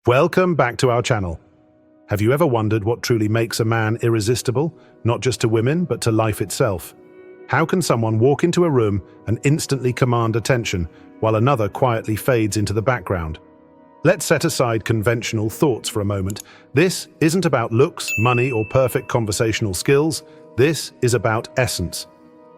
Welcome back to our channel. Have you ever wondered what truly makes a man irresistible, not just to women, but to life itself? How can someone walk into a room and instantly command attention, while another quietly fades into the background? Let's set aside conventional thoughts for a moment. This isn't about looks, money, or perfect conversational skills. This is about essence.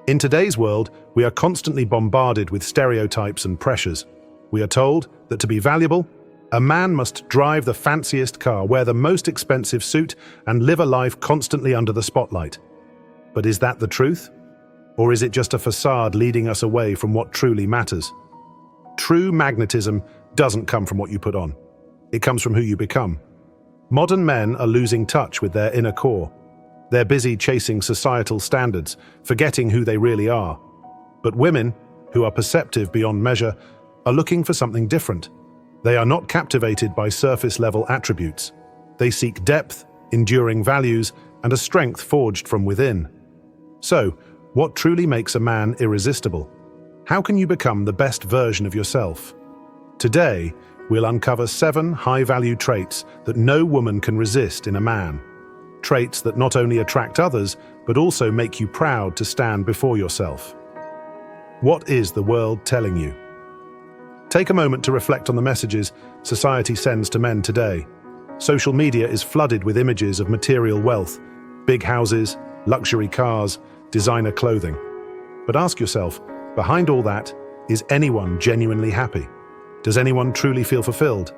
In today's world, we are constantly bombarded with stereotypes and pressures. We are told that to be valuable, a man must drive the fanciest car, wear the most expensive suit, and live a life constantly under the spotlight. But is that the truth? Or is it just a facade leading us away from what truly matters? True magnetism doesn't come from what you put on. It comes from who you become. Modern men are losing touch with their inner core. They're busy chasing societal standards, forgetting who they really are. But women, who are perceptive beyond measure, are looking for something different. They are not captivated by surface-level attributes. They seek depth, enduring values, and a strength forged from within. So, what truly makes a man irresistible? How can you become the best version of yourself? Today, we'll uncover 7 high-value traits that no woman can resist in a man. Traits that not only attract others, but also make you proud to stand before yourself. What is the world telling you? Take a moment to reflect on the messages society sends to men today. Social media is flooded with images of material wealth, big houses, luxury cars, designer clothing. But ask yourself, behind all that, is anyone genuinely happy? Does anyone truly feel fulfilled?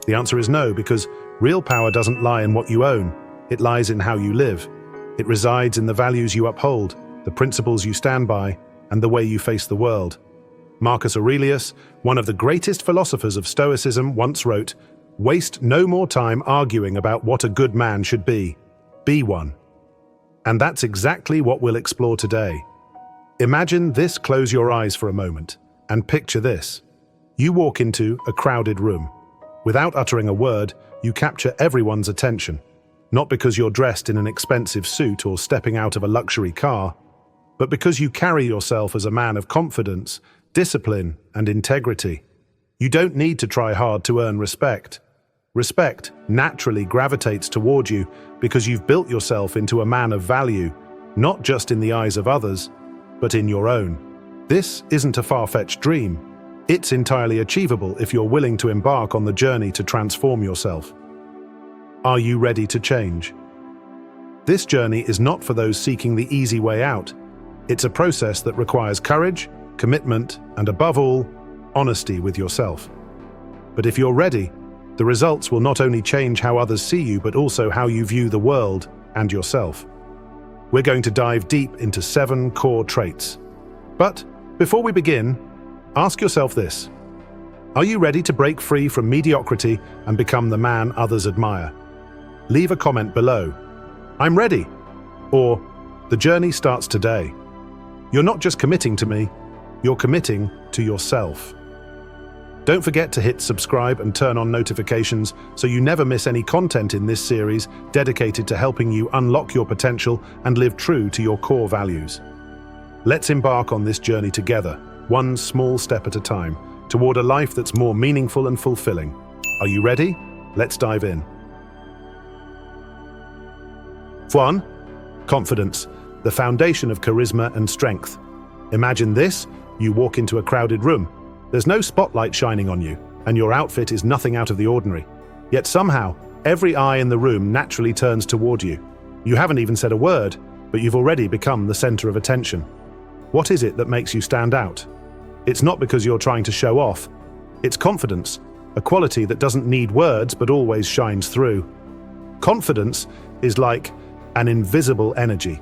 The answer is no, because real power doesn't lie in what you own. It lies in how you live. It resides in the values you uphold, the principles you stand by, and the way you face the world. Marcus Aurelius, one of the greatest philosophers of Stoicism, once wrote, "Waste no more time arguing about what a good man should be. Be one." And that's exactly what we'll explore today. Imagine this, close your eyes for a moment, and picture this. You walk into a crowded room. Without uttering a word, you capture everyone's attention. Not because you're dressed in an expensive suit or stepping out of a luxury car, but because you carry yourself as a man of confidence, discipline, and integrity. You don't need to try hard to earn respect. Respect naturally gravitates toward you because you've built yourself into a man of value, not just in the eyes of others, but in your own. This isn't a far-fetched dream. It's entirely achievable if you're willing to embark on the journey to transform yourself. Are you ready to change? This journey is not for those seeking the easy way out. It's a process that requires courage, commitment, and above all, honesty with yourself. But if you're ready, the results will not only change how others see you, but also how you view the world and yourself. We're going to dive deep into 7 core traits. But before we begin, ask yourself this. Are you ready to break free from mediocrity and become the man others admire? Leave a comment below. "I'm ready," or "The journey starts today." You're not just committing to me, you're committing to yourself. Don't forget to hit subscribe and turn on notifications so you never miss any content in this series dedicated to helping you unlock your potential and live true to your core values. Let's embark on this journey together, one small step at a time, toward a life that's more meaningful and fulfilling. Are you ready? Let's dive in. 1. Confidence, the foundation of charisma and strength. Imagine this. You walk into a crowded room. There's no spotlight shining on you, and your outfit is nothing out of the ordinary. Yet somehow, every eye in the room naturally turns toward you. You haven't even said a word, but you've already become the center of attention. What is it that makes you stand out? It's not because you're trying to show off. It's confidence, a quality that doesn't need words but always shines through. Confidence is like an invisible energy,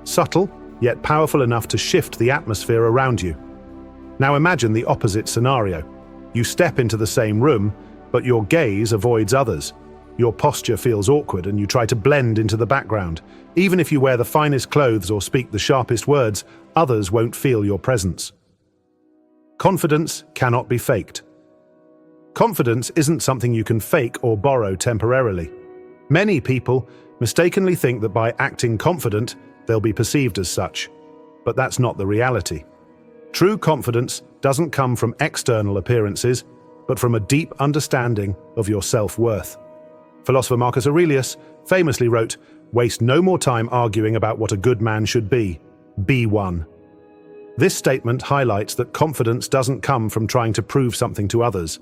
subtle, yet powerful enough to shift the atmosphere around you. Now imagine the opposite scenario. You step into the same room, but your gaze avoids others. Your posture feels awkward and you try to blend into the background. Even if you wear the finest clothes or speak the sharpest words, others won't feel your presence. Confidence cannot be faked. Confidence isn't something you can fake or borrow temporarily. Many people mistakenly think that by acting confident, they'll be perceived as such. But that's not the reality. True confidence doesn't come from external appearances, but from a deep understanding of your self-worth. Philosopher Marcus Aurelius famously wrote, "Waste no more time arguing about what a good man should be. Be one." This statement highlights that confidence doesn't come from trying to prove something to others.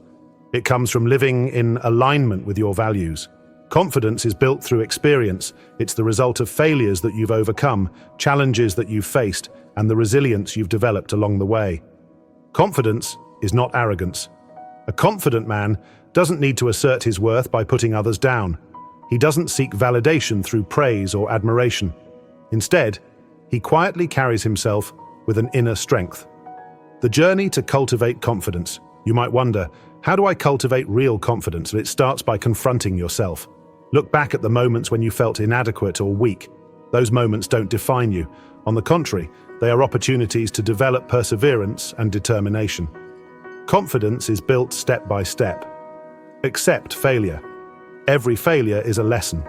It comes from living in alignment with your values. Confidence is built through experience. It's the result of failures that you've overcome, challenges that you've faced, and the resilience you've developed along the way. Confidence is not arrogance. A confident man doesn't need to assert his worth by putting others down. He doesn't seek validation through praise or admiration. Instead, he quietly carries himself with an inner strength. The journey to cultivate confidence. You might wonder, how do I cultivate real confidence? And it starts by confronting yourself. Look back at the moments when you felt inadequate or weak. Those moments don't define you. On the contrary, they are opportunities to develop perseverance and determination. Confidence is built step by step. Accept failure. Every failure is a lesson.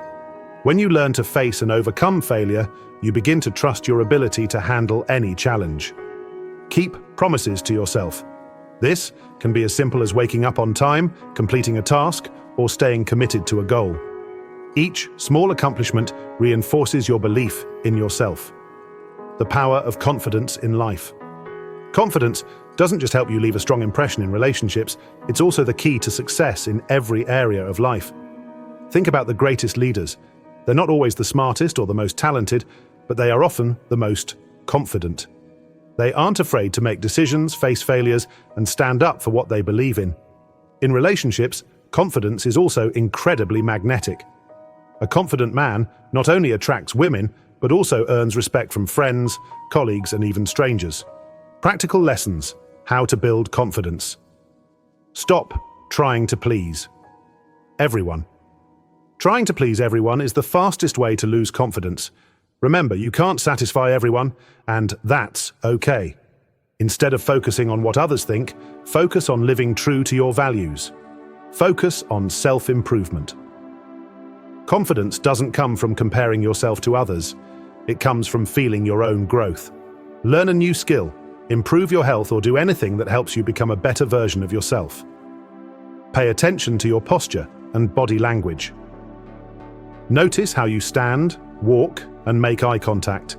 When you learn to face and overcome failure, you begin to trust your ability to handle any challenge. Keep promises to yourself. This can be as simple as waking up on time, completing a task, or staying committed to a goal. Each small accomplishment reinforces your belief in yourself. The power of confidence in life. Confidence doesn't just help you leave a strong impression in relationships, it's also the key to success in every area of life. Think about the greatest leaders. They're not always the smartest or the most talented, but they are often the most confident. They aren't afraid to make decisions, face failures, and stand up for what they believe in. In relationships, confidence is also incredibly magnetic. A confident man not only attracts women, but also earns respect from friends, colleagues, and even strangers. Practical lessons: how to build confidence. Stop trying to please everyone. Trying to please everyone is the fastest way to lose confidence. Remember, you can't satisfy everyone, and that's okay. Instead of focusing on what others think, focus on living true to your values. Focus on self-improvement. Confidence doesn't come from comparing yourself to others. It comes from feeling your own growth. Learn a new skill, improve your health, or do anything that helps you become a better version of yourself. Pay attention to your posture and body language. Notice how you stand, walk, and make eye contact.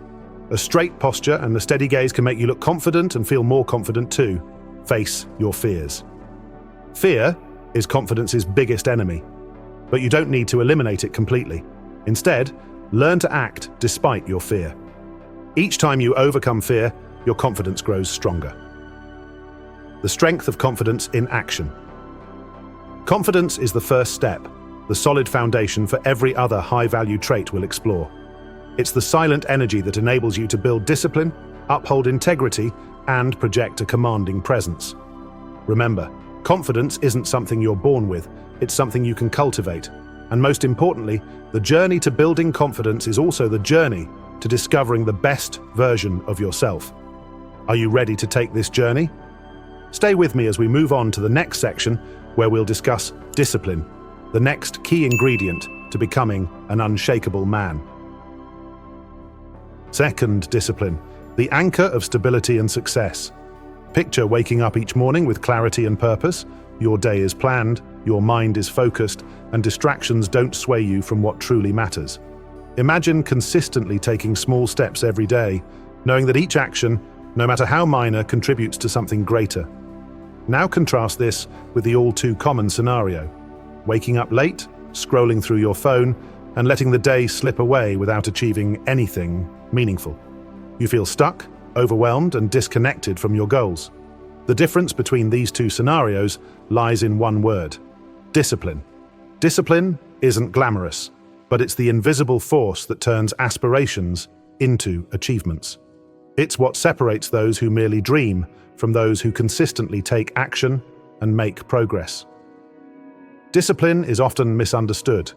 A straight posture and a steady gaze can make you look confident and feel more confident too. Face your fears. Fear is confidence's biggest enemy, but you don't need to eliminate it completely. Instead, learn to act despite your fear. Each time you overcome fear, your confidence grows stronger. The strength of confidence in action. Confidence is the first step, the solid foundation for every other high-value trait we'll explore. It's the silent energy that enables you to build discipline, uphold integrity, and project a commanding presence. Remember, confidence isn't something you're born with, it's something you can cultivate. And most importantly, the journey to building confidence is also the journey to discovering the best version of yourself. Are you ready to take this journey? Stay with me as we move on to the next section, where we'll discuss discipline, the next key ingredient to becoming an unshakable man. Second, discipline, the anchor of stability and success. Picture waking up each morning with clarity and purpose. Your day is planned, your mind is focused, and distractions don't sway you from what truly matters. Imagine consistently taking small steps every day, knowing that each action, no matter how minor, contributes to something greater. Now contrast this with the all-too-common scenario: waking up late, scrolling through your phone, and letting the day slip away without achieving anything meaningful. You feel stuck, overwhelmed, and disconnected from your goals. The difference between these two scenarios lies in one word: discipline. Discipline isn't glamorous, but it's the invisible force that turns aspirations into achievements. It's what separates those who merely dream from those who consistently take action and make progress. Discipline is often misunderstood.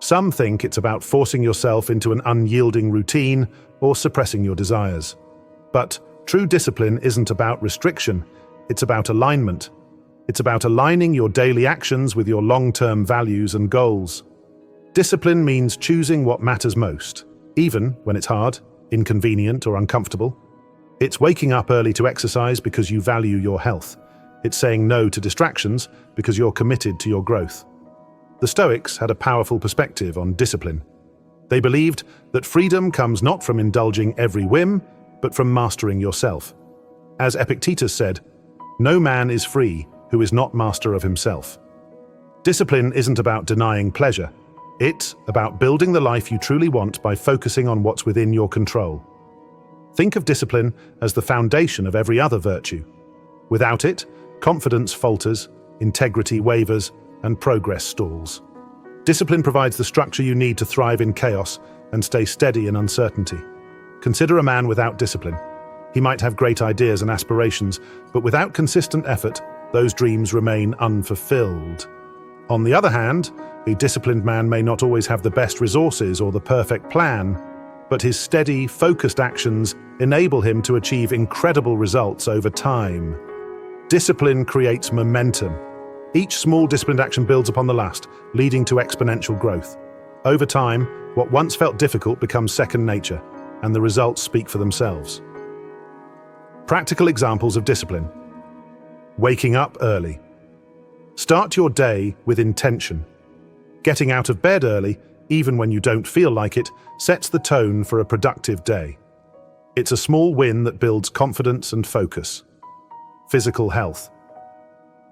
Some think it's about forcing yourself into an unyielding routine or suppressing your desires. But true discipline isn't about restriction, it's about alignment. It's about aligning your daily actions with your long-term values and goals. Discipline means choosing what matters most, even when it's hard, inconvenient, or uncomfortable. It's waking up early to exercise because you value your health. It's saying no to distractions because you're committed to your growth. The Stoics had a powerful perspective on discipline. They believed that freedom comes not from indulging every whim, but from mastering yourself. As Epictetus said, "No man is free who is not master of himself." Discipline isn't about denying pleasure. It's about building the life you truly want by focusing on what's within your control. Think of discipline as the foundation of every other virtue. Without it, confidence falters, integrity wavers, and progress stalls. Discipline provides the structure you need to thrive in chaos and stay steady in uncertainty. Consider a man without discipline. He might have great ideas and aspirations, but without consistent effort, those dreams remain unfulfilled. On the other hand, a disciplined man may not always have the best resources or the perfect plan, but his steady, focused actions enable him to achieve incredible results over time. Discipline creates momentum. Each small disciplined action builds upon the last, leading to exponential growth. Over time, what once felt difficult becomes second nature, and the results speak for themselves. Practical examples of discipline. Waking up early. Start your day with intention. Getting out of bed early, even when you don't feel like it, sets the tone for a productive day. It's a small win that builds confidence and focus. Physical health.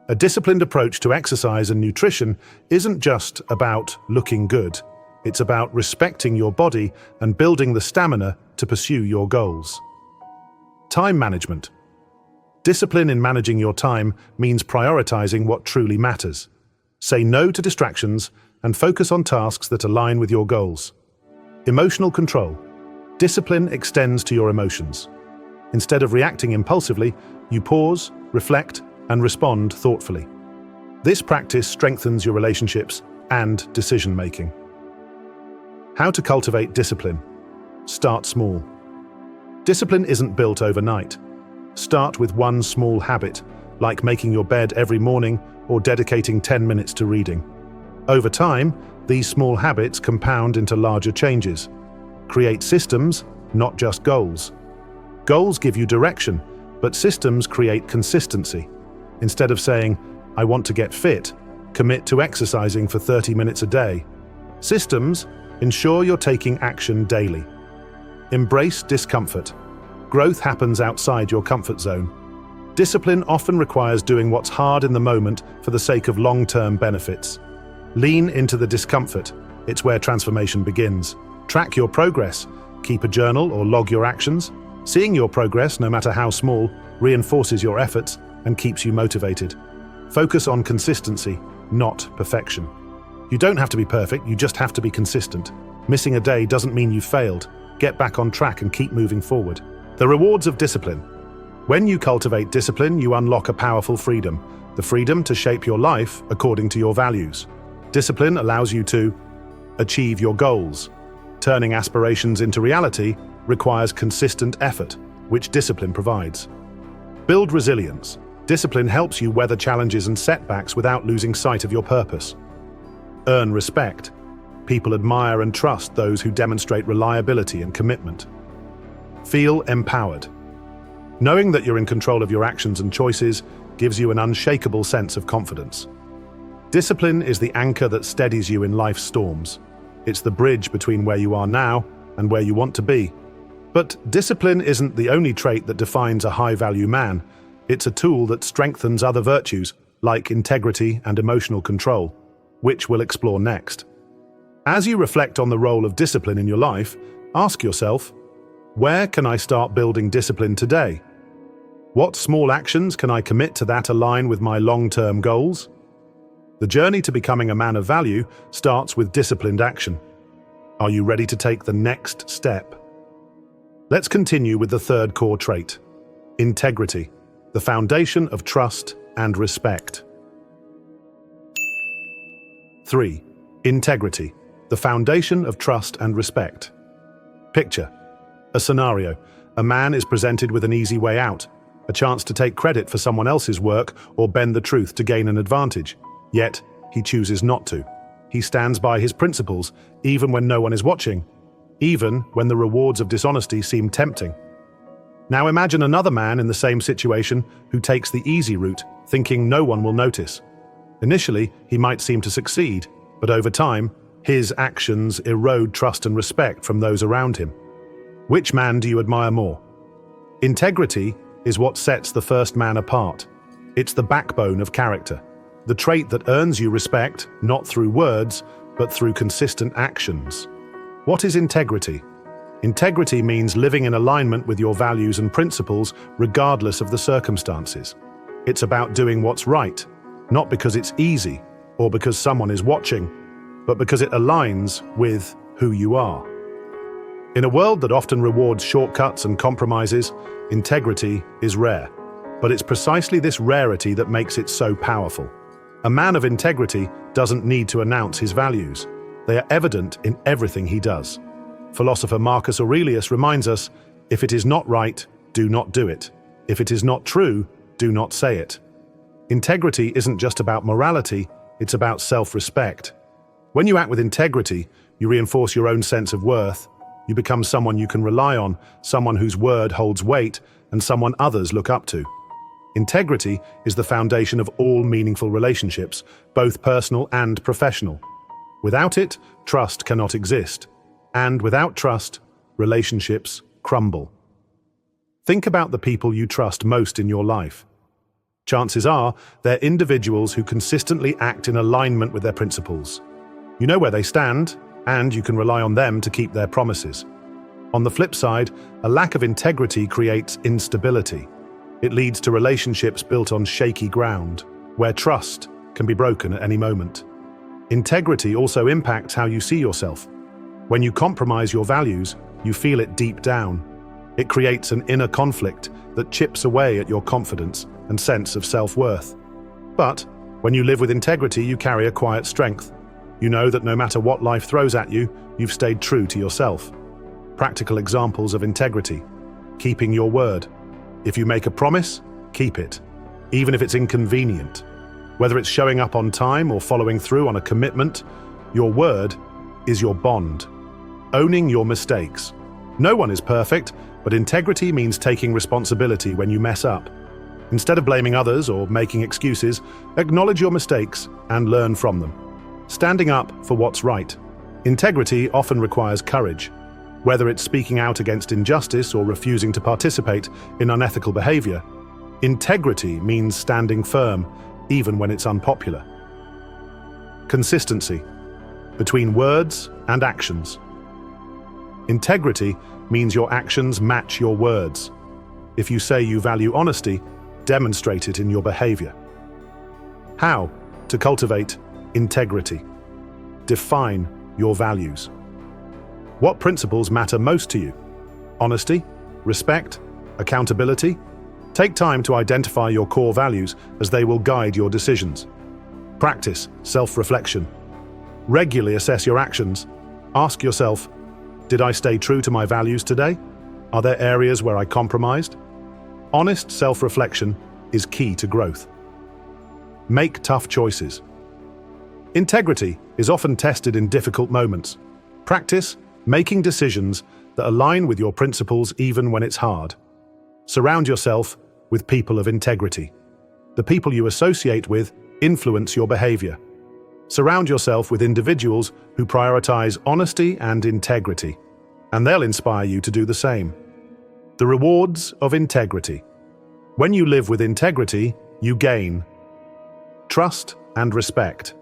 A disciplined approach to exercise and nutrition isn't just about looking good. It's about respecting your body and building the stamina to pursue your goals. Time management. Discipline in managing your time means prioritizing what truly matters. Say no to distractions and focus on tasks that align with your goals. Emotional control. Discipline extends to your emotions. Instead of reacting impulsively, you pause, reflect, and respond thoughtfully. This practice strengthens your relationships and decision-making. How to cultivate discipline. Start small. Discipline isn't built overnight. Start with one small habit, like making your bed every morning or dedicating 10 minutes to reading. Over time, these small habits compound into larger changes. Create systems, not just goals. Goals give you direction, but systems create consistency. Instead of saying, "I want to get fit," commit to exercising for 30 minutes a day. Systems ensure you're taking action daily. Embrace discomfort. Growth happens outside your comfort zone. Discipline often requires doing what's hard in the moment for the sake of long-term benefits. Lean into the discomfort. It's where transformation begins. Track your progress. Keep a journal or log your actions. Seeing your progress, no matter how small, reinforces your efforts and keeps you motivated. Focus on consistency, not perfection. You don't have to be perfect, you just have to be consistent. Missing a day doesn't mean you failed. Get back on track and keep moving forward. The rewards of discipline. When you cultivate discipline, you unlock a powerful freedom, the freedom to shape your life according to your values. Discipline allows you to achieve your goals. Turning aspirations into reality requires consistent effort, which discipline provides. Build resilience. Discipline helps you weather challenges and setbacks without losing sight of your purpose. Earn respect. People admire and trust those who demonstrate reliability and commitment. Feel empowered. Knowing that you're in control of your actions and choices gives you an unshakable sense of confidence. Discipline is the anchor that steadies you in life's storms. It's the bridge between where you are now and where you want to be. But discipline isn't the only trait that defines a high-value man. It's a tool that strengthens other virtues, like integrity and emotional control, which we'll explore next. As you reflect on the role of discipline in your life, ask yourself, where can I start building discipline today? What small actions can I commit to that align with my long-term goals? The journey to becoming a man of value starts with disciplined action. Are you ready to take the next step? Let's continue with the third core trait, integrity, the foundation of trust and respect. 3. Integrity, the foundation of trust and respect. Picture a scenario. A man is presented with an easy way out, a chance to take credit for someone else's work or bend the truth to gain an advantage. Yet, he chooses not to. He stands by his principles, even when no one is watching, even when the rewards of dishonesty seem tempting. Now imagine another man in the same situation who takes the easy route, thinking no one will notice. Initially, he might seem to succeed, but over time, his actions erode trust and respect from those around him. Which man do you admire more? Integrity is what sets the first man apart. It's the backbone of character, the trait that earns you respect, not through words, but through consistent actions. What is integrity? Integrity means living in alignment with your values and principles, regardless of the circumstances. It's about doing what's right, not because it's easy or because someone is watching, but because it aligns with who you are. In a world that often rewards shortcuts and compromises, integrity is rare. But it's precisely this rarity that makes it so powerful. A man of integrity doesn't need to announce his values. They are evident in everything he does. Philosopher Marcus Aurelius reminds us, if it is not right, do not do it. If it is not true, do not say it. Integrity isn't just about morality, it's about self-respect. When you act with integrity, you reinforce your own sense of worth. You become someone you can rely on, someone whose word holds weight, and someone others look up to. Integrity is the foundation of all meaningful relationships, both personal and professional. Without it, trust cannot exist. And without trust, relationships crumble. Think about the people you trust most in your life. Chances are they're individuals who consistently act in alignment with their principles. You know where they stand, and you can rely on them to keep their promises. On the flip side, a lack of integrity creates instability. It leads to relationships built on shaky ground, where trust can be broken at any moment. Integrity also impacts how you see yourself. When you compromise your values, you feel it deep down. It creates an inner conflict that chips away at your confidence and sense of self-worth. But when you live with integrity, you carry a quiet strength. You know that no matter what life throws at you, you've stayed true to yourself. Practical examples of integrity: keeping your word. If you make a promise, keep it, even if it's inconvenient. Whether it's showing up on time or following through on a commitment, your word is your bond. Owning your mistakes. No one is perfect, but integrity means taking responsibility when you mess up. Instead of blaming others or making excuses, acknowledge your mistakes and learn from them. Standing up for what's right. Integrity often requires courage. Whether it's speaking out against injustice or refusing to participate in unethical behavior, integrity means standing firm, even when it's unpopular. Consistency. Between words and actions. Integrity means your actions match your words. If you say you value honesty, demonstrate it in your behavior. How to cultivate integrity? Define your values. What principles matter most to you? Honesty, respect, accountability? Take time to identify your core values, as they will guide your decisions. Practice self-reflection. Regularly assess your actions. Ask yourself, did I stay true to my values today? Are there areas where I compromised? Honest self-reflection is key to growth. Make tough choices. Integrity is often tested in difficult moments. Practice making decisions that align with your principles even when it's hard. Surround yourself with people of integrity. The people you associate with influence your behavior. Surround yourself with individuals who prioritize honesty and integrity, and they'll inspire you to do the same. The rewards of integrity. When you live with integrity, you gain trust and respect.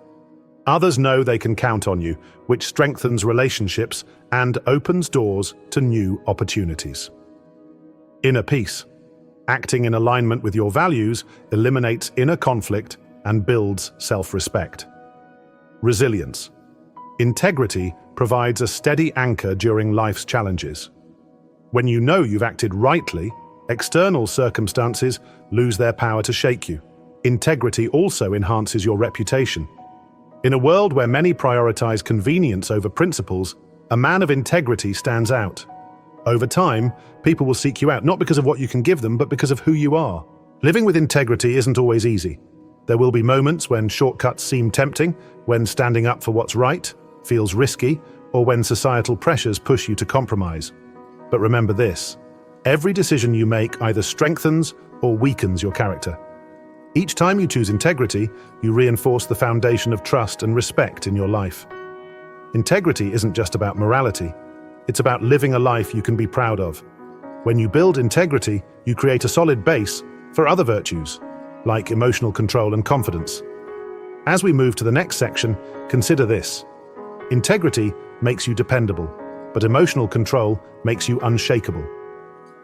Others know they can count on you, which strengthens relationships and opens doors to new opportunities. Inner peace. Acting in alignment with your values eliminates inner conflict and builds self-respect. Resilience. Integrity provides a steady anchor during life's challenges. When you know you've acted rightly, external circumstances lose their power to shake you. Integrity also enhances your reputation. In a world where many prioritize convenience over principles, a man of integrity stands out. Over time, people will seek you out not because of what you can give them, but because of who you are. Living with integrity isn't always easy. There will be moments when shortcuts seem tempting, when standing up for what's right feels risky, or when societal pressures push you to compromise. But remember this: Every decision you make either strengthens or weakens your character. Each time you choose integrity, you reinforce the foundation of trust and respect in your life. Integrity isn't just about morality. It's about living a life you can be proud of. When you build integrity, you create a solid base for other virtues, like emotional control and confidence. As we move to the next section, consider this. Integrity makes you dependable, but emotional control makes you unshakable.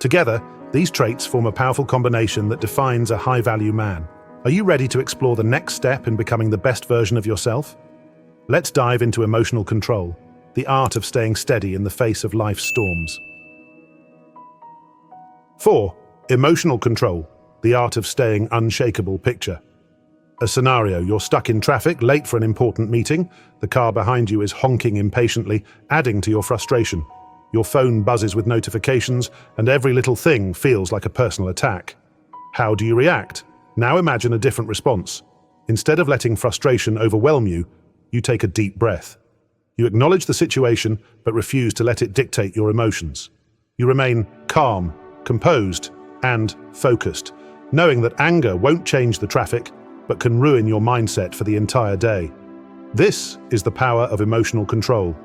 Together, these traits form a powerful combination that defines a high-value man. Are you ready to explore the next step in becoming the best version of yourself? Let's dive into emotional control, the art of staying steady in the face of life's storms. 4. Emotional control, the art of staying unshakable. Picture a scenario: you're stuck in traffic, late for an important meeting. The car behind you is honking impatiently, adding to your frustration. Your phone buzzes with notifications, and every little thing feels like a personal attack. How do you react? Now imagine a different response. Instead of letting frustration overwhelm you, you take a deep breath. You acknowledge the situation, but refuse to let it dictate your emotions. You remain calm, composed, and focused, knowing that anger won't change the traffic, but can ruin your mindset for the entire day. This is the power of emotional control,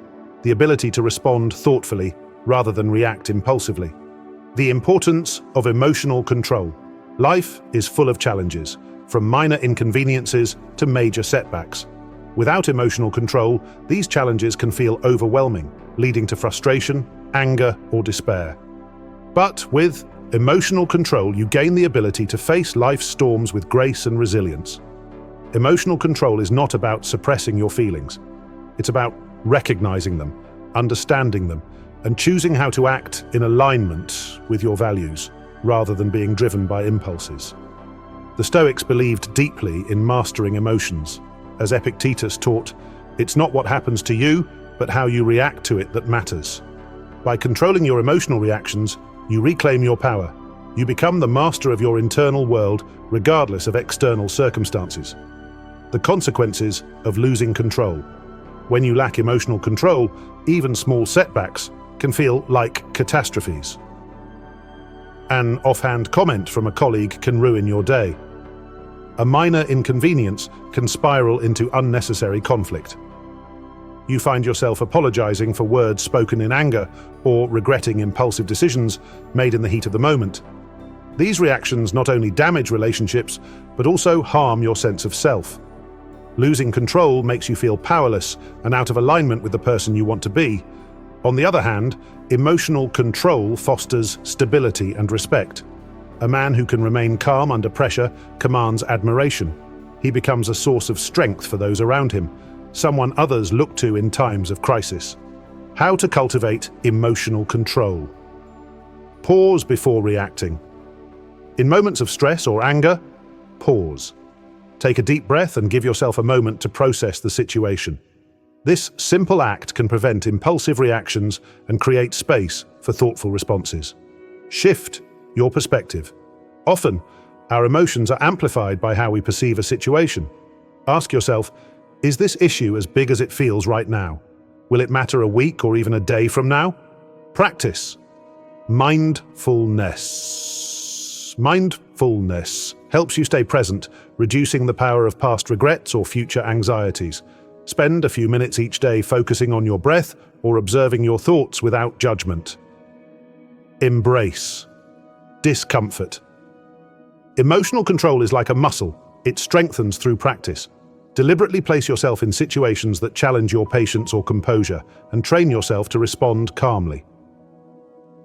the ability to respond thoughtfully rather than react impulsively. The importance of emotional control. Life is full of challenges, from minor inconveniences to major setbacks. Without emotional control, these challenges can feel overwhelming, leading to frustration, anger, or despair. But with emotional control, you gain the ability to face life's storms with grace and resilience. Emotional control is not about suppressing your feelings. It's about recognizing them, understanding them, and choosing how to act in alignment with your values, rather than being driven by impulses. The Stoics believed deeply in mastering emotions. As Epictetus taught, it's not what happens to you, but how you react to it that matters. By controlling your emotional reactions, you reclaim your power. You become the master of your internal world, regardless of external circumstances. The consequences of losing control. When you lack emotional control, even small setbacks can feel like catastrophes. An offhand comment from a colleague can ruin your day. A minor inconvenience can spiral into unnecessary conflict. You find yourself apologizing for words spoken in anger or regretting impulsive decisions made in the heat of the moment. These reactions not only damage relationships, but also harm your sense of self. Losing control makes you feel powerless and out of alignment with the person you want to be. On the other hand, emotional control fosters stability and respect. A man who can remain calm under pressure commands admiration. He becomes a source of strength for those around him, someone others look to in times of crisis. How to cultivate emotional control. Pause before reacting. In moments of stress or anger, pause. Take a deep breath and give yourself a moment to process the situation. This simple act can prevent impulsive reactions and create space for thoughtful responses. Shift your perspective. Often, our emotions are amplified by how we perceive a situation. Ask yourself, is this issue as big as it feels right now? Will it matter a week or even a day from now? Practice mindfulness. Mindfulness helps you stay present, reducing the power of past regrets or future anxieties. Spend a few minutes each day focusing on your breath or observing your thoughts without judgment. Embrace discomfort. Emotional control is like a muscle. It strengthens through practice. Deliberately place yourself in situations that challenge your patience or composure and train yourself to respond calmly.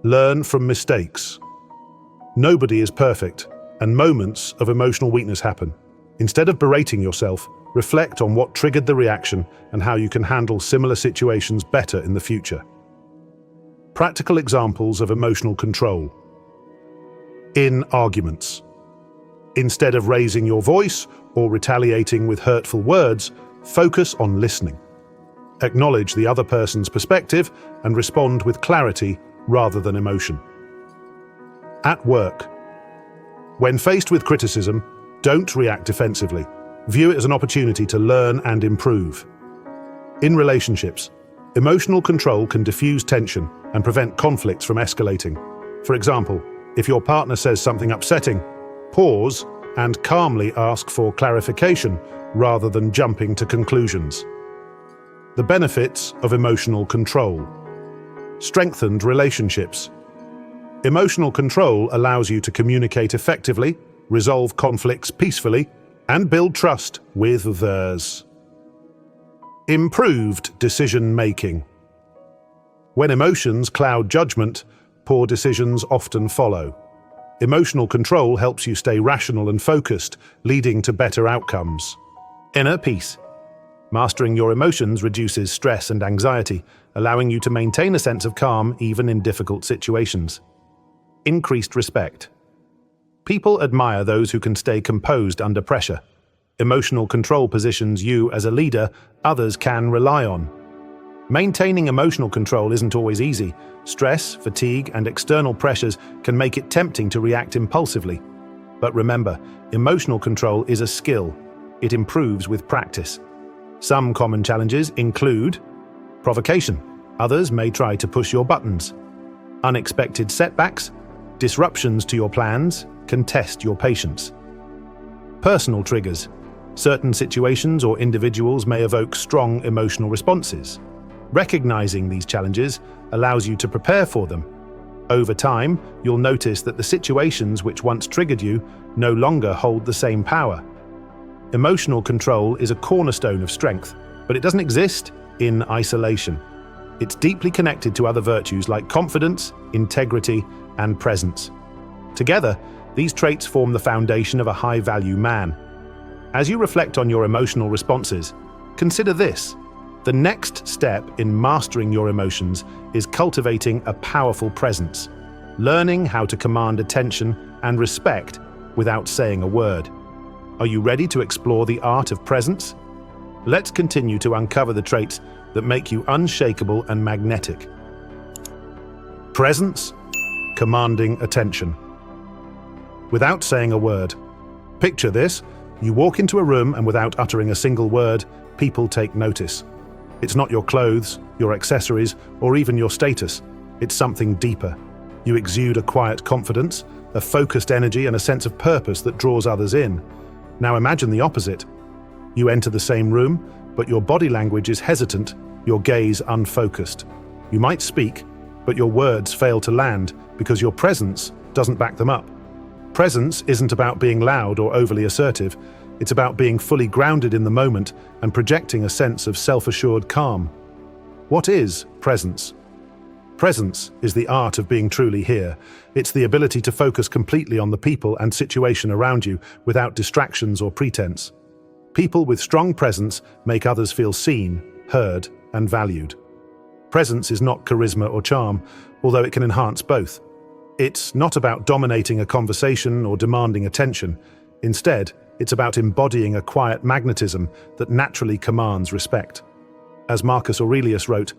Learn from mistakes. Nobody is perfect, and moments of emotional weakness happen. Instead of berating yourself, reflect on what triggered the reaction and how you can handle similar situations better in the future. Practical examples of emotional control. In arguments. Instead of raising your voice or retaliating with hurtful words, focus on listening. Acknowledge the other person's perspective and respond with clarity rather than emotion. At work. When faced with criticism, don't react defensively. View it as an opportunity to learn and improve. In relationships, emotional control can diffuse tension and prevent conflicts from escalating. For example, if your partner says something upsetting, pause and calmly ask for clarification rather than jumping to conclusions. The benefits of emotional control. Strengthened relationships. Emotional control allows you to communicate effectively, resolve conflicts peacefully, and build trust with others. Improved decision-making. When emotions cloud judgment, poor decisions often follow. Emotional control helps you stay rational and focused, leading to better outcomes. Inner peace. Mastering your emotions reduces stress and anxiety, allowing you to maintain a sense of calm even in difficult situations. Increased respect. People admire those who can stay composed under pressure. Emotional control positions you as a leader others can rely on. Maintaining emotional control isn't always easy. Stress, fatigue, and external pressures can make it tempting to react impulsively. But remember, emotional control is a skill. It improves with practice. Some common challenges include provocation. Others may try to push your buttons. Unexpected setbacks, disruptions to your plans can test your patience. Personal triggers. Certain situations or individuals may evoke strong emotional responses. Recognizing these challenges allows you to prepare for them. Over time, you'll notice that the situations which once triggered you no longer hold the same power. Emotional control is a cornerstone of strength, but it doesn't exist in isolation. It's deeply connected to other virtues like confidence, integrity, and presence. Together, these traits form the foundation of a high-value man. As you reflect on your emotional responses, consider this. The next step in mastering your emotions is cultivating a powerful presence, learning how to command attention and respect without saying a word. Are you ready to explore the art of presence? Let's continue to uncover the traits that make you unshakable and magnetic. Presence, commanding attention. Without saying a word. Picture this: you walk into a room and without uttering a single word, people take notice. It's not your clothes, your accessories, or even your status. It's something deeper. You exude a quiet confidence, a focused energy, and a sense of purpose that draws others in. Now imagine the opposite. You enter the same room, but your body language is hesitant, your gaze unfocused. You might speak, but your words fail to land because your presence doesn't back them up. Presence isn't about being loud or overly assertive. It's about being fully grounded in the moment and projecting a sense of self-assured calm. What is presence? Presence is the art of being truly here. It's the ability to focus completely on the people and situation around you without distractions or pretense. People with strong presence make others feel seen, heard, and valued. Presence is not charisma or charm, although it can enhance both. It's not about dominating a conversation or demanding attention. Instead, it's about embodying a quiet magnetism that naturally commands respect. As Marcus Aurelius wrote,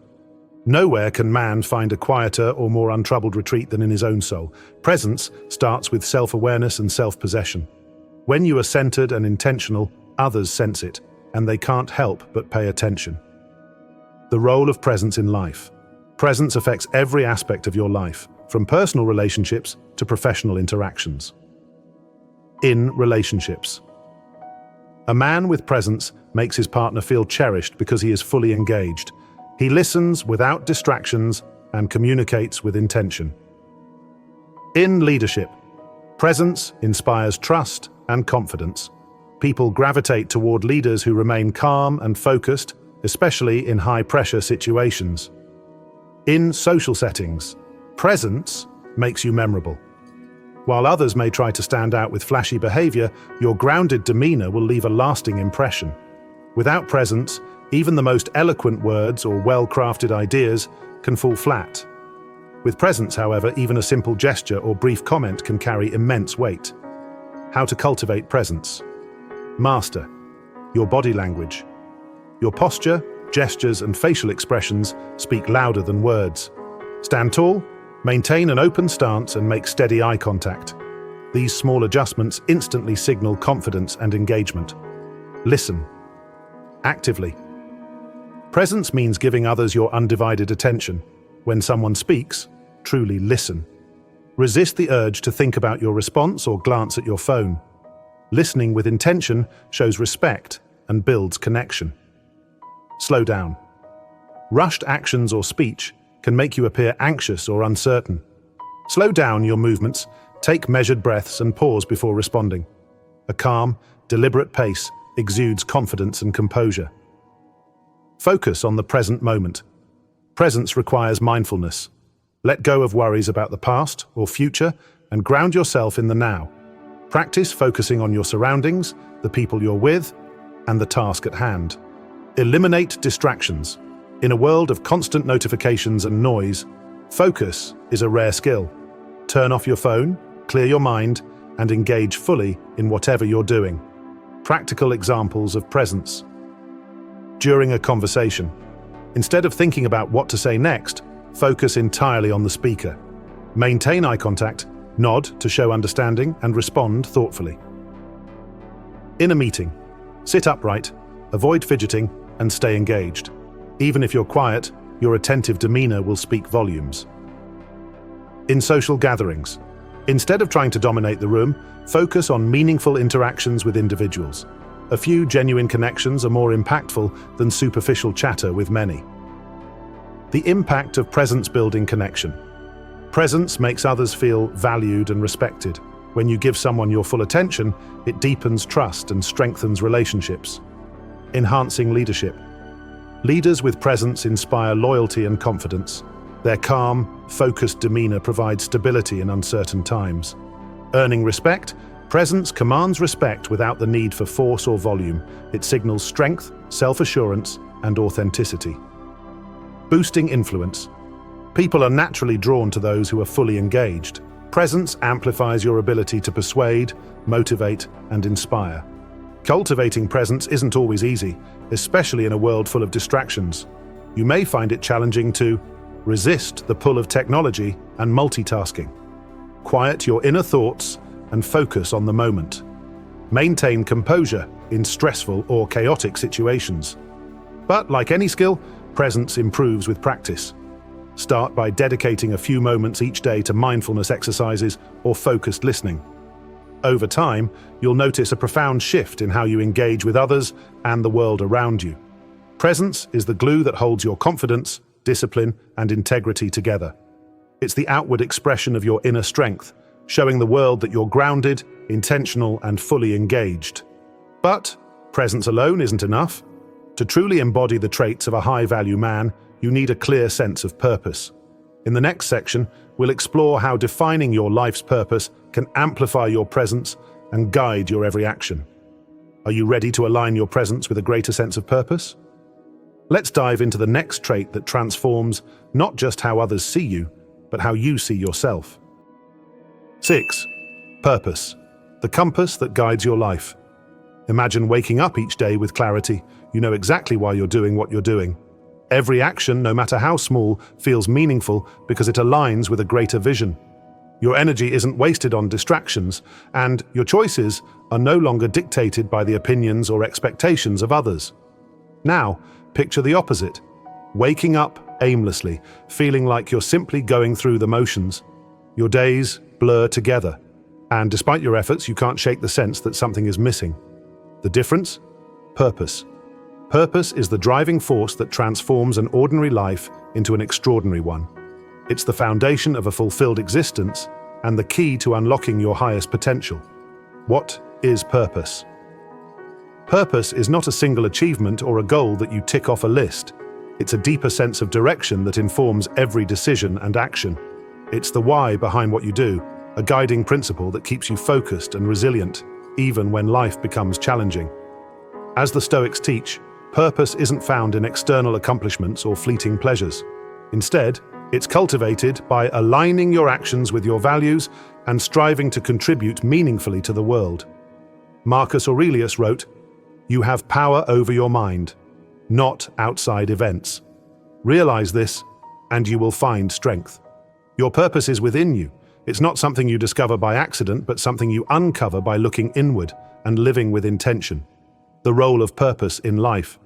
"Nowhere can man find a quieter or more untroubled retreat than in his own soul. Presence starts with self-awareness and self-possession. When you are centered and intentional, others sense it, and they can't help but pay attention." The role of presence in life. Presence affects every aspect of your life, from personal relationships to professional interactions. In relationships. A man with presence makes his partner feel cherished because he is fully engaged. He listens without distractions and communicates with intention. In leadership. Presence inspires trust and confidence. People gravitate toward leaders who remain calm and focused, especially in high-pressure situations. In social settings. Presence makes you memorable. While others may try to stand out with flashy behavior, your grounded demeanor will leave a lasting impression. Without presence, even the most eloquent words or well-crafted ideas can fall flat. With presence, however, even a simple gesture or brief comment can carry immense weight. How to cultivate presence. Master your body language. Your posture, gestures, and facial expressions speak louder than words. Stand tall, maintain an open stance, and make steady eye contact. These small adjustments instantly signal confidence and engagement. Listen actively. Presence means giving others your undivided attention. When someone speaks, truly listen. Resist the urge to think about your response or glance at your phone. Listening with intention shows respect and builds connection. Slow down. Rushed actions or speech can make you appear anxious or uncertain. Slow down your movements, take measured breaths and pause before responding. A calm, deliberate pace exudes confidence and composure. Focus on the present moment. Presence requires mindfulness. Let go of worries about the past or future and ground yourself in the now. Practice focusing on your surroundings, the people you're with, and the task at hand. Eliminate distractions. In a world of constant notifications and noise, focus is a rare skill. Turn off your phone, clear your mind, and engage fully in whatever you're doing. Practical examples of presence. During a conversation, instead of thinking about what to say next, focus entirely on the speaker. Maintain eye contact, nod to show understanding, and respond thoughtfully. In a meeting, sit upright, avoid fidgeting, and stay engaged. Even if you're quiet, your attentive demeanor will speak volumes. In social gatherings, instead of trying to dominate the room, focus on meaningful interactions with individuals. A few genuine connections are more impactful than superficial chatter with many. The impact of presence-building connection. Presence makes others feel valued and respected. When you give someone your full attention, it deepens trust and strengthens relationships. Enhancing leadership. Leaders with presence inspire loyalty and confidence. Their calm, focused demeanor provides stability in uncertain times. Earning respect, presence commands respect without the need for force or volume. It signals strength, self-assurance, and authenticity. Boosting influence. People are naturally drawn to those who are fully engaged. Presence amplifies your ability to persuade, motivate, and inspire. Cultivating presence isn't always easy, especially in a world full of distractions. You may find it challenging to resist the pull of technology and multitasking. Quiet your inner thoughts and focus on the moment. Maintain composure in stressful or chaotic situations. But like any skill, presence improves with practice. Start by dedicating a few moments each day to mindfulness exercises or focused listening. Over time, you'll notice a profound shift in how you engage with others and the world around you. Presence is the glue that holds your confidence, discipline, and integrity together. It's the outward expression of your inner strength, showing the world that you're grounded, intentional, and fully engaged. But presence alone isn't enough. To truly embody the traits of a high-value man, you need a clear sense of purpose. In the next section, we'll explore how defining your life's purpose can amplify your presence and guide your every action. Are you ready to align your presence with a greater sense of purpose? Let's dive into the next trait that transforms not just how others see you, but how you see yourself. 6. Purpose. The compass that guides your life. Imagine waking up each day with clarity. You know exactly why you're doing what you're doing. Every action, no matter how small, feels meaningful because it aligns with a greater vision. Your energy isn't wasted on distractions, and your choices are no longer dictated by the opinions or expectations of others. Now, picture the opposite. Waking up aimlessly, feeling like you're simply going through the motions. Your days blur together, and despite your efforts, you can't shake the sense that something is missing. The difference? Purpose. Purpose is the driving force that transforms an ordinary life into an extraordinary one. It's the foundation of a fulfilled existence and the key to unlocking your highest potential. What is purpose? Purpose is not a single achievement or a goal that you tick off a list. It's a deeper sense of direction that informs every decision and action. It's the why behind what you do, a guiding principle that keeps you focused and resilient, even when life becomes challenging. As the Stoics teach, purpose isn't found in external accomplishments or fleeting pleasures. Instead, it's cultivated by aligning your actions with your values and striving to contribute meaningfully to the world. Marcus Aurelius wrote, "You have power over your mind, not outside events. Realize this, and you will find strength." Your purpose is within you. It's not something you discover by accident, but something you uncover by looking inward and living with intention. The role of purpose in life.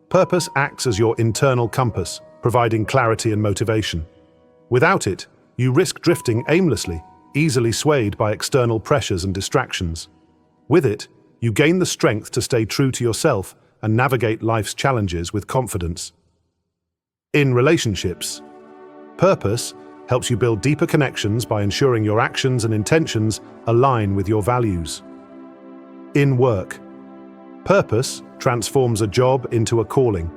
Purpose acts as your internal compass, providing clarity and motivation. Without it, you risk drifting aimlessly, easily swayed by external pressures and distractions. With it, you gain the strength to stay true to yourself and navigate life's challenges with confidence. In relationships, purpose helps you build deeper connections by ensuring your actions and intentions align with your values. In work, purpose transforms a job into a calling.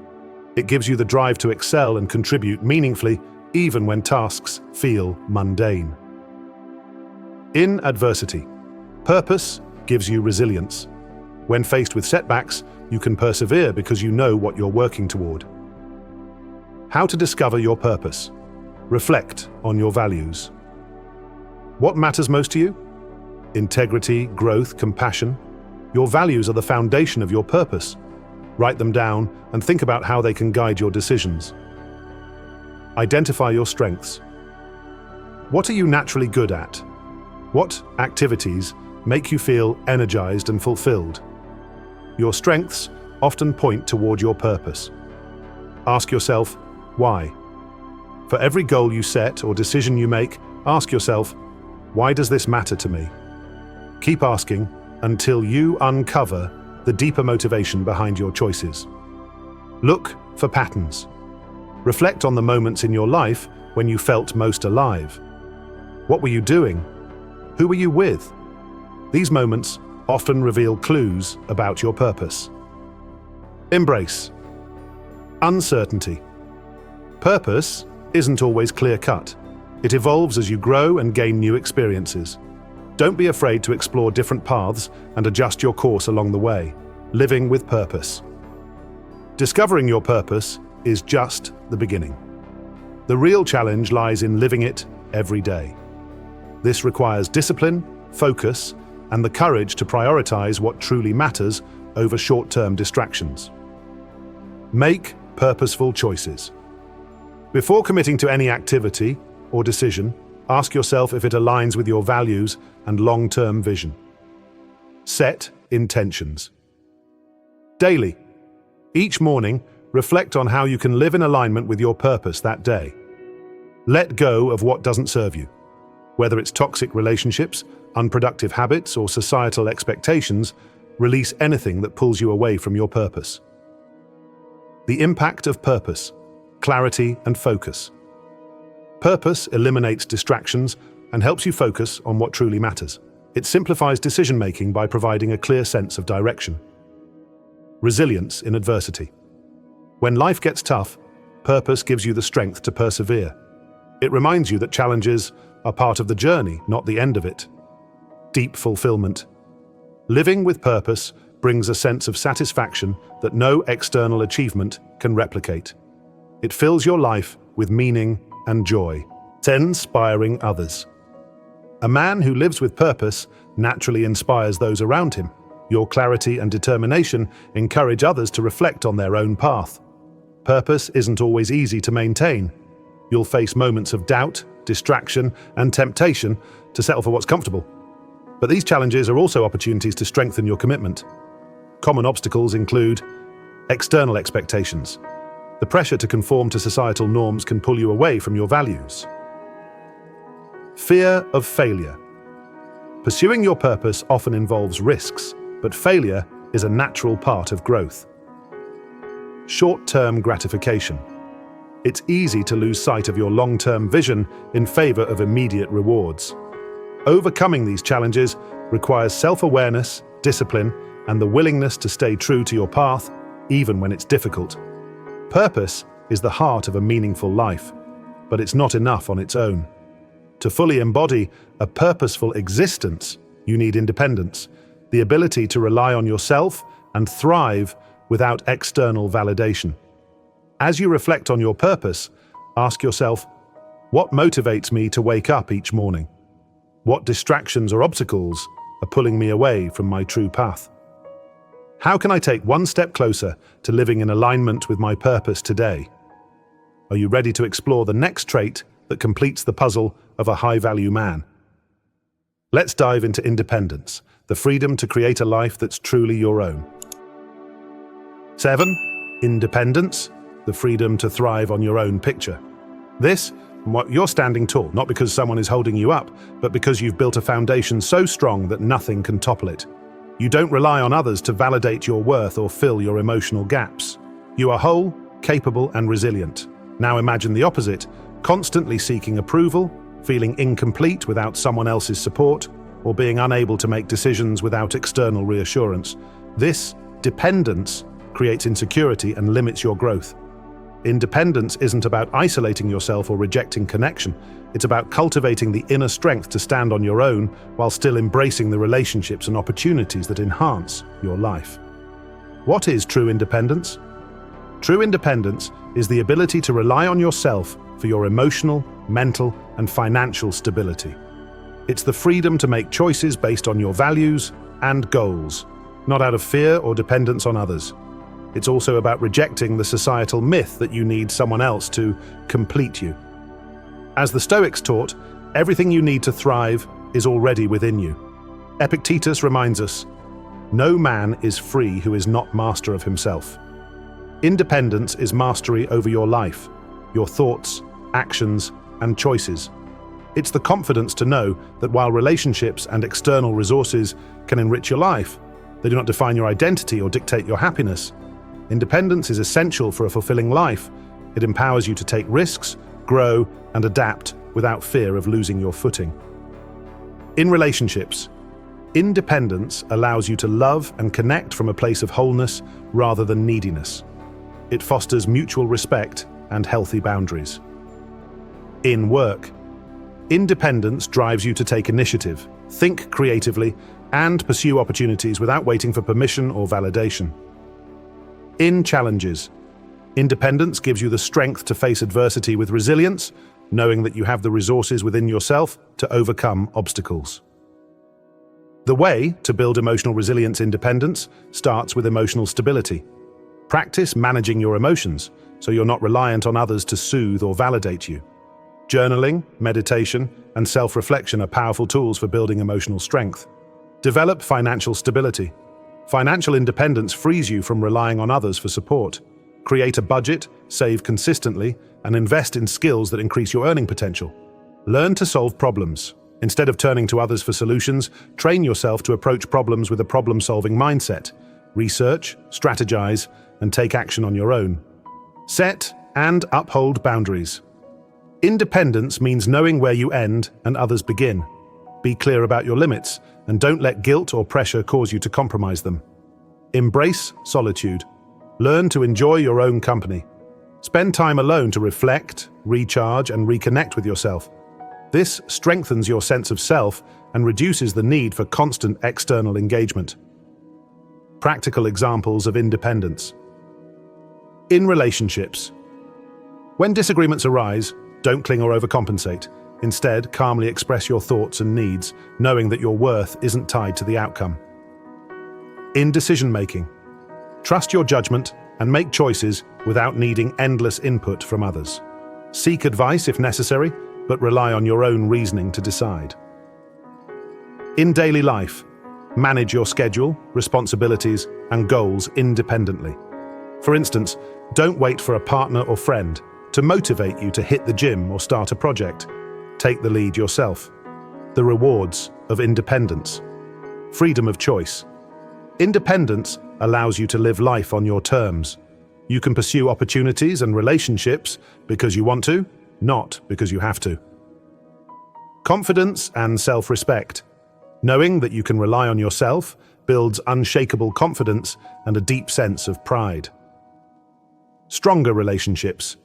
It gives you the drive to excel and contribute meaningfully, even when tasks feel mundane. In adversity, purpose gives you resilience. When faced with setbacks, you can persevere because you know what you're working toward. How to discover your purpose. Reflect on your values. What matters most to you? Integrity, growth, compassion. Your values are the foundation of your purpose. Write them down and think about how they can guide your decisions. Identify your strengths. What are you naturally good at? What activities make you feel energized and fulfilled? Your strengths often point toward your purpose. Ask yourself, why? For every goal you set or decision you make, ask yourself, why does this matter to me? Keep asking until you uncover the deeper motivation behind your choices. Look for patterns. Reflect on the moments in your life when you felt most alive. What were you doing? Who were you with? These moments often reveal clues about your purpose. Embrace uncertainty. Purpose isn't always clear-cut. It evolves as you grow and gain new experiences. Don't be afraid to explore different paths and adjust your course along the way, living with purpose. Discovering your purpose is just the beginning. The real challenge lies in living it every day. This requires discipline, focus, and the courage to prioritize what truly matters over short-term distractions. Make purposeful choices. Before committing to any activity or decision, ask yourself if it aligns with your values and long-term vision. Set intentions. Daily. Each morning, reflect on how you can live in alignment with your purpose that day. Let go of what doesn't serve you. Whether it's toxic relationships, unproductive habits, or societal expectations, release anything that pulls you away from your purpose. The impact of purpose. Clarity and focus. Purpose eliminates distractions and helps you focus on what truly matters. It simplifies decision-making by providing a clear sense of direction. Resilience in adversity. When life gets tough, purpose gives you the strength to persevere. It reminds you that challenges are part of the journey, not the end of it. Deep fulfillment. Living with purpose brings a sense of satisfaction that no external achievement can replicate. It fills your life with meaning and joy. Inspiring others. A man who lives with purpose naturally inspires those around him. Your clarity and determination encourage others to reflect on their own path. Purpose isn't always easy to maintain. You'll face moments of doubt, distraction, and temptation to settle for what's comfortable. But these challenges are also opportunities to strengthen your commitment. Common obstacles include external expectations. The pressure to conform to societal norms can pull you away from your values. Fear of failure. Pursuing your purpose often involves risks, but failure is a natural part of growth. Short-term gratification. It's easy to lose sight of your long-term vision in favor of immediate rewards. Overcoming these challenges requires self-awareness, discipline, and the willingness to stay true to your path, even when it's difficult. Purpose is the heart of a meaningful life, but it's not enough on its own. To fully embody a purposeful existence, you need independence, the ability to rely on yourself and thrive without external validation. As you reflect on your purpose, ask yourself, what motivates me to wake up each morning? What distractions or obstacles are pulling me away from my true path? How can I take one step closer to living in alignment with my purpose today? Are you ready to explore the next trait that completes the puzzle of a high-value man? Let's dive into independence, the freedom to create a life that's truly your own. 7. Independence, the freedom to thrive on your own picture. This You're standing tall, not because someone is holding you up, but because you've built a foundation so strong that nothing can topple it. You don't rely on others to validate your worth or fill your emotional gaps. You are whole, capable, and resilient. Now imagine the opposite, constantly seeking approval, feeling incomplete without someone else's support, or being unable to make decisions without external reassurance. This dependence creates insecurity and limits your growth. Independence isn't about isolating yourself or rejecting connection. It's about cultivating the inner strength to stand on your own while still embracing the relationships and opportunities that enhance your life. What is true independence? True independence is the ability to rely on yourself for your emotional, mental, and financial stability. It's the freedom to make choices based on your values and goals, not out of fear or dependence on others. It's also about rejecting the societal myth that you need someone else to complete you. As the Stoics taught, everything you need to thrive is already within you. Epictetus reminds us, "No man is free who is not master of himself." Independence is mastery over your life, your thoughts, actions, and choices. It's the confidence to know that while relationships and external resources can enrich your life, they do not define your identity or dictate your happiness. Independence is essential for a fulfilling life. It empowers you to take risks, grow, and adapt without fear of losing your footing. In relationships, independence allows you to love and connect from a place of wholeness rather than neediness. It fosters mutual respect and healthy boundaries. In work, independence drives you to take initiative, think creatively, and pursue opportunities without waiting for permission or validation. In challenges, independence gives you the strength to face adversity with resilience, knowing that you have the resources within yourself to overcome obstacles. The way to build emotional resilience independence starts with emotional stability. Practice managing your emotions so you're not reliant on others to soothe or validate you. Journaling, meditation, and self-reflection are powerful tools for building emotional strength. Develop financial stability. Financial independence frees you from relying on others for support. Create a budget, save consistently, and invest in skills that increase your earning potential. Learn to solve problems. Instead of turning to others for solutions, train yourself to approach problems with a problem-solving mindset. Research, strategize, and take action on your own. Set and uphold boundaries. Independence means knowing where you end and others begin. Be clear about your limits, and don't let guilt or pressure cause you to compromise them. Embrace solitude. Learn to enjoy your own company. Spend time alone to reflect, recharge, and reconnect with yourself. This strengthens your sense of self and reduces the need for constant external engagement. Practical examples of independence. In relationships. When disagreements arise, don't cling or overcompensate. Instead, calmly express your thoughts and needs, knowing that your worth isn't tied to the outcome. In decision-making, trust your judgment and make choices without needing endless input from others. Seek advice if necessary, but rely on your own reasoning to decide. In daily life, manage your schedule, responsibilities, and goals independently. For instance, don't wait for a partner or friend to motivate you to hit the gym or start a project. Take the lead yourself. The rewards of independence. Freedom of choice. Independence allows you to live life on your terms. You can pursue opportunities and relationships because you want to, not because you have to. Confidence and self-respect. Knowing that you can rely on yourself builds unshakable confidence and a deep sense of pride. Stronger relationships.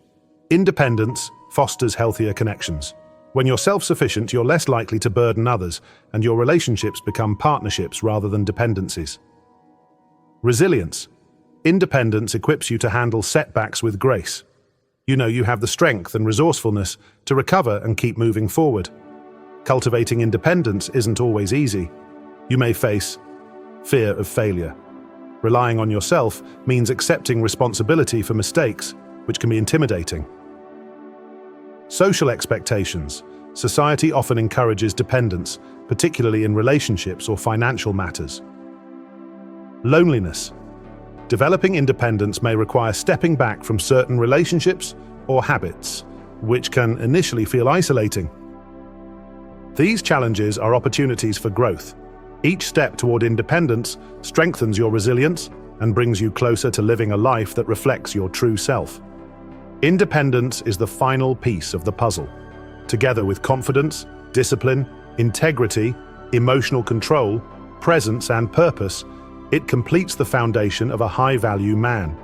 Independence fosters healthier connections. When you're self-sufficient, you're less likely to burden others, and your relationships become partnerships rather than dependencies. Resilience. Independence equips you to handle setbacks with grace. You know you have the strength and resourcefulness to recover and keep moving forward. Cultivating independence isn't always easy. You may face fear of failure. Relying on yourself means accepting responsibility for mistakes, which can be intimidating. Social expectations. Society often encourages dependence, particularly in relationships or financial matters. Loneliness. Developing independence may require stepping back from certain relationships or habits, which can initially feel isolating. These challenges are opportunities for growth. Each step toward independence strengthens your resilience and brings you closer to living a life that reflects your true self. Independence is the final piece of the puzzle. Together with confidence, discipline, integrity, emotional control, presence, and purpose, it completes the foundation of a high-value man.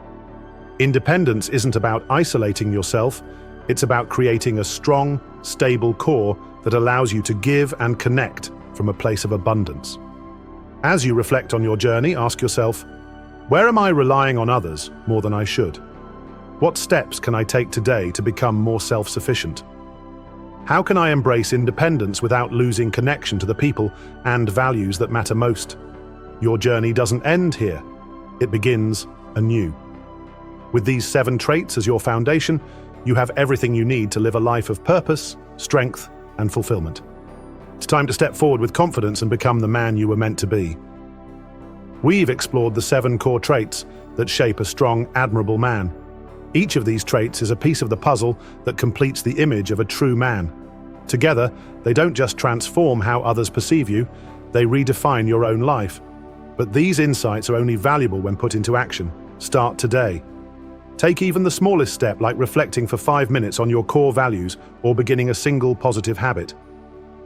Independence isn't about isolating yourself, it's about creating a strong, stable core that allows you to give and connect from a place of abundance. As you reflect on your journey, ask yourself, where am I relying on others more than I should? What steps can I take today to become more self-sufficient? How can I embrace independence without losing connection to the people and values that matter most? Your journey doesn't end here. It begins anew. With these 7 traits as your foundation, you have everything you need to live a life of purpose, strength, and fulfillment. It's time to step forward with confidence and become the man you were meant to be. We've explored the 7 core traits that shape a strong, admirable man. Each of these traits is a piece of the puzzle that completes the image of a true man. Together, they don't just transform how others perceive you, they redefine your own life. But these insights are only valuable when put into action. Start today. Take even the smallest step, like reflecting for 5 minutes on your core values or beginning a single positive habit.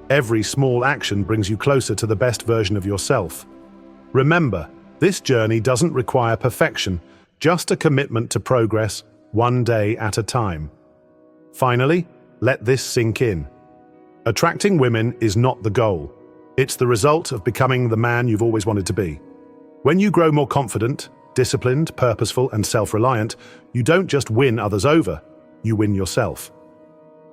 Every small action brings you closer to the best version of yourself. Remember, this journey doesn't require perfection, just a commitment to progress, one day at a time. Finally, let this sink in. Attracting women is not the goal. It's the result of becoming the man you've always wanted to be. When you grow more confident, disciplined, purposeful, and self-reliant, you don't just win others over, you win yourself.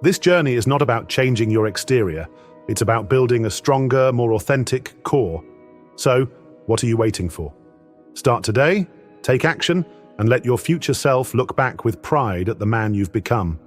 This journey is not about changing your exterior, it's about building a stronger, more authentic core. So, what are you waiting for? Start today, take action, and let your future self look back with pride at the man you've become.